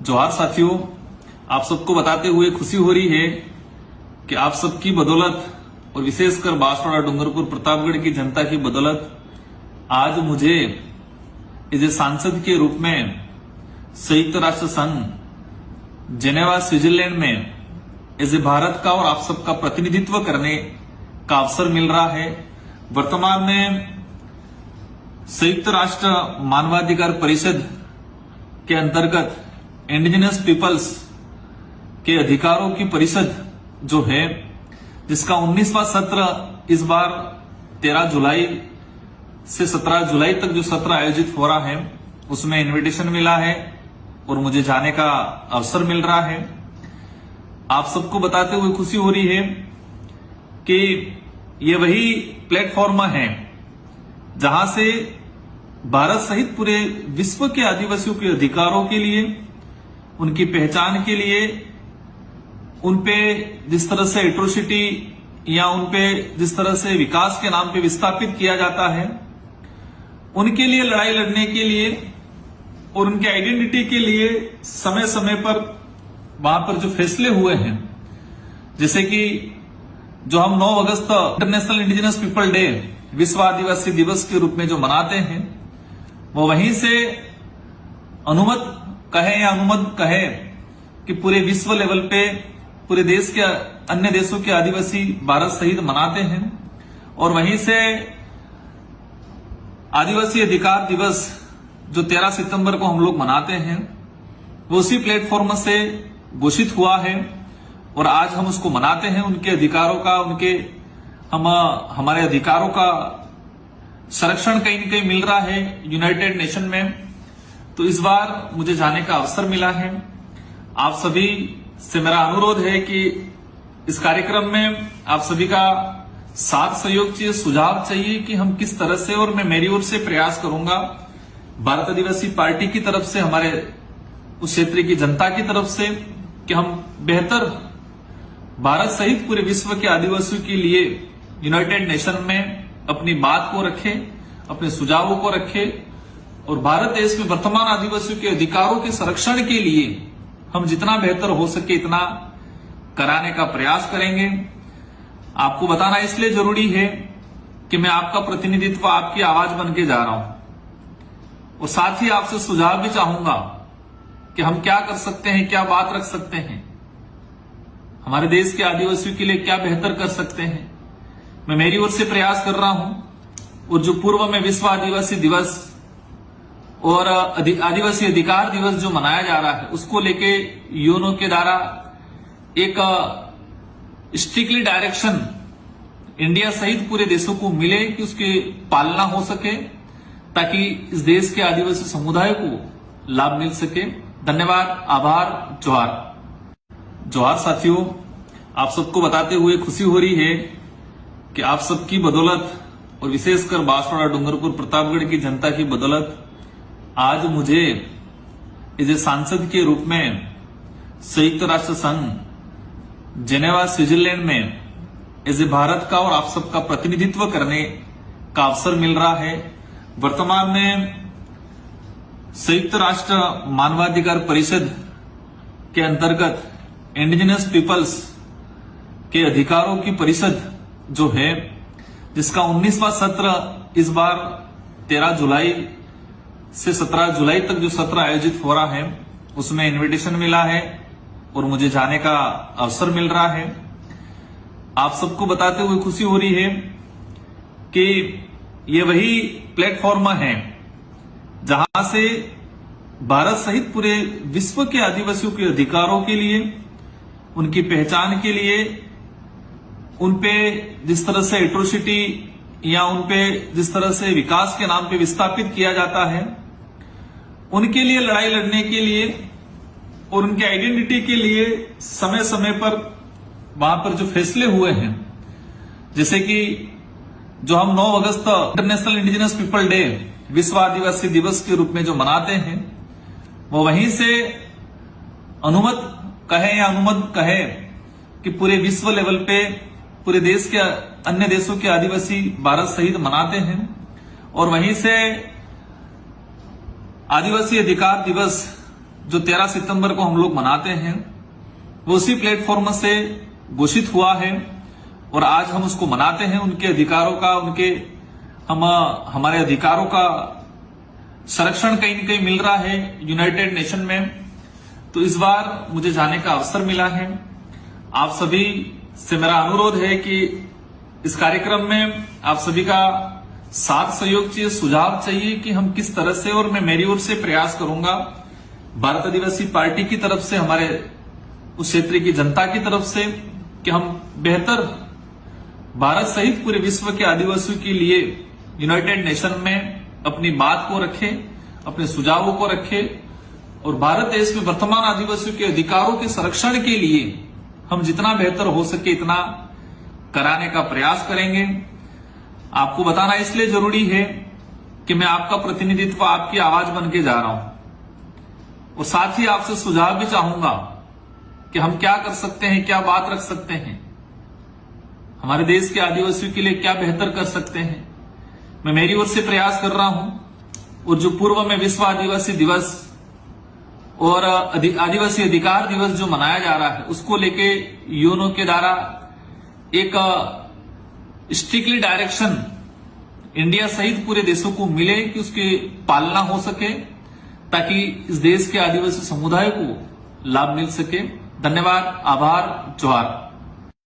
जोहार साथियों, आप सबको बताते हुए खुशी हो रही है कि आप सबकी बदौलत और विशेषकर बांसवाड़ा, डूंगरपुर, प्रतापगढ़ की जनता की बदौलत आज मुझे एज ए सांसद के रूप में संयुक्त राष्ट्र संघ जेनेवा, स्विट्जरलैंड में एज ए भारत का और आप सबका प्रतिनिधित्व करने का अवसर मिल रहा है। वर्तमान में संयुक्त राष्ट्र मानवाधिकार परिषद के अंतर्गत इंडिजिनस पीपल्स के अधिकारों की परिषद जो है, जिसका 19वां सत्र इस बार 13 जुलाई से 17 जुलाई तक जो सत्र आयोजित हो रहा है, उसमें इनविटेशन मिला है और मुझे जाने का अवसर मिल रहा है। आप सबको बताते हुए खुशी हो रही है कि ये वही प्लेटफॉर्म है जहां से भारत सहित पूरे विश्व के आदिवासियों के अधिकारों के लिए, उनकी पहचान के लिए, उनपे जिस तरह से एट्रोसिटी या उनपे जिस तरह से विकास के नाम पे विस्थापित किया जाता है, उनके लिए लड़ाई लड़ने के लिए और उनके आइडेंटिटी के लिए समय समय पर वहां पर जो फैसले हुए हैं, जैसे कि जो हम 9 अगस्त इंटरनेशनल इंडिजिनस पीपल डे, विश्व आदिवासी दिवस के रूप में जो मनाते हैं, वो वहीं से अनुमत कहे कि पूरे विश्व लेवल पे पूरे देश के अन्य देशों के आदिवासी भारत सहित मनाते हैं। और वहीं से आदिवासी अधिकार दिवस जो 13 सितंबर को हम लोग मनाते हैं, वो उसी प्लेटफॉर्म से घोषित हुआ है और आज हम उसको मनाते हैं। उनके अधिकारों का, हमारे अधिकारों का संरक्षण कहीं न कहीं मिल रहा है यूनाइटेड नेशन में। तो इस बार मुझे जाने का अवसर मिला है। आप सभी से मेरा अनुरोध है कि इस कार्यक्रम में आप सभी का साथ सहयोग चाहिए, सुझाव चाहिए कि हम किस तरह से, और मैं मेरी ओर से प्रयास करूंगा भारत आदिवासी पार्टी की तरफ से, हमारे उस क्षेत्र की जनता की तरफ से, कि हम बेहतर भारत सहित पूरे विश्व के आदिवासियों के लिए यूनाइटेड नेशन में अपनी बात को रखें, अपने सुझावों को रखें और भारत देश में वर्तमान आदिवासियों के अधिकारों के संरक्षण के लिए हम जितना बेहतर हो सके इतना कराने का प्रयास करेंगे। आपको बताना इसलिए जरूरी है कि मैं आपका प्रतिनिधित्व, आपकी आवाज बन के जा रहा हूं और साथ ही आपसे सुझाव भी चाहूंगा कि हम क्या कर सकते हैं, क्या बात रख सकते हैं, हमारे देश के आदिवासियों के लिए क्या बेहतर कर सकते हैं। मैं मेरी ओर से प्रयास कर रहा हूं और जो पूर्व में विश्व आदिवासी दिवस और आदिवासी अधिकार दिवस जो मनाया जा रहा है, उसको लेके यूएनओ के द्वारा एक स्ट्रिक्टली डायरेक्शन इंडिया सहित पूरे देशों को मिले कि उसकी पालना हो सके, ताकि इस देश के आदिवासी समुदाय को लाभ मिल सके। धन्यवाद, आभार, जोहार साथियों, आप सबको बताते हुए खुशी हो रही है कि आप सबकी बदौलत और विशेषकर बांसवाड़ा, डूंगरपुर, प्रतापगढ़ की जनता की बदौलत आज मुझे एज ए सांसद के रूप में संयुक्त राष्ट्र संघ जेनेवा, स्विट्जरलैंड में एज ए भारत का और आप सबका प्रतिनिधित्व करने का अवसर मिल रहा है। वर्तमान में संयुक्त राष्ट्र मानवाधिकार परिषद के अंतर्गत इंडिजिनस पीपल्स के अधिकारों की परिषद जो है, जिसका 19वां सत्र इस बार 13 जुलाई से 17 जुलाई तक जो सत्र आयोजित हो रहा है, उसमें इनविटेशन मिला है और मुझे जाने का अवसर मिल रहा है। आप सबको बताते हुए खुशी हो रही है कि ये वही प्लेटफॉर्म है जहां से भारत सहित पूरे विश्व के आदिवासियों के अधिकारों के लिए, उनकी पहचान के लिए, उनपे जिस तरह से एट्रोसिटी या उनपे जिस तरह से विकास के नाम पे विस्थापित किया जाता है, उनके लिए लड़ाई लड़ने के लिए और उनके आइडेंटिटी के लिए समय समय पर वहां पर जो फैसले हुए हैं, जैसे कि जो हम 9 अगस्त इंटरनेशनल इंडिजिनस पीपल डे, विश्व आदिवासी दिवस के रूप में जो मनाते हैं, वो वहीं से अनुमत कहे कि पूरे विश्व लेवल पे पूरे देश के अन्य देशों के आदिवासी भारत सहित मनाते हैं। और वहीं से आदिवासी अधिकार दिवस जो 13 सितंबर को हम लोग मनाते हैं वो उसी प्लेटफॉर्म से घोषित हुआ है और आज हम उसको मनाते हैं। उनके अधिकारों का हमारे अधिकारों का संरक्षण कहीं न कहीं मिल रहा है यूनाइटेड नेशन में। तो इस बार मुझे जाने का अवसर मिला है। आप सभी से मेरा अनुरोध है कि इस कार्यक्रम में आप सभी का साथ सहयोग चाहिए, सुझाव चाहिए कि हम किस तरह से, और मैं मेरी ओर से प्रयास करूंगा भारत आदिवासी पार्टी की तरफ से, हमारे उस क्षेत्र की जनता की तरफ से, कि हम बेहतर भारत सहित पूरे विश्व के आदिवासियों के लिए यूनाइटेड नेशन में अपनी बात को रखें, अपने सुझावों को रखें और भारत देश में वर्तमान आदिवासियों के अधिकारों के संरक्षण के लिए हम जितना बेहतर हो सके इतना कराने का प्रयास करेंगे। आपको बताना इसलिए जरूरी है कि मैं आपका प्रतिनिधित्व, आपकी आवाज बन के जा रहा हूं और साथ ही आपसे सुझाव भी चाहूंगा कि हम क्या कर सकते हैं, क्या बात रख सकते हैं, हमारे देश के आदिवासियों के लिए क्या बेहतर कर सकते हैं। मैं मेरी ओर से प्रयास कर रहा हूं और जो पूर्व में विश्व आदिवासी दिवस और आदिवासी अधिकार दिवस जो मनाया जा रहा है उसको लेके यूएनओ के द्वारा एक स्ट्रिक्टली डायरेक्शन इंडिया सहित पूरे देशों को मिले कि उसकी पालना हो सके ताकि इस देश के आदिवासी समुदाय को लाभ मिल सके। धन्यवाद, आभार, जोहार।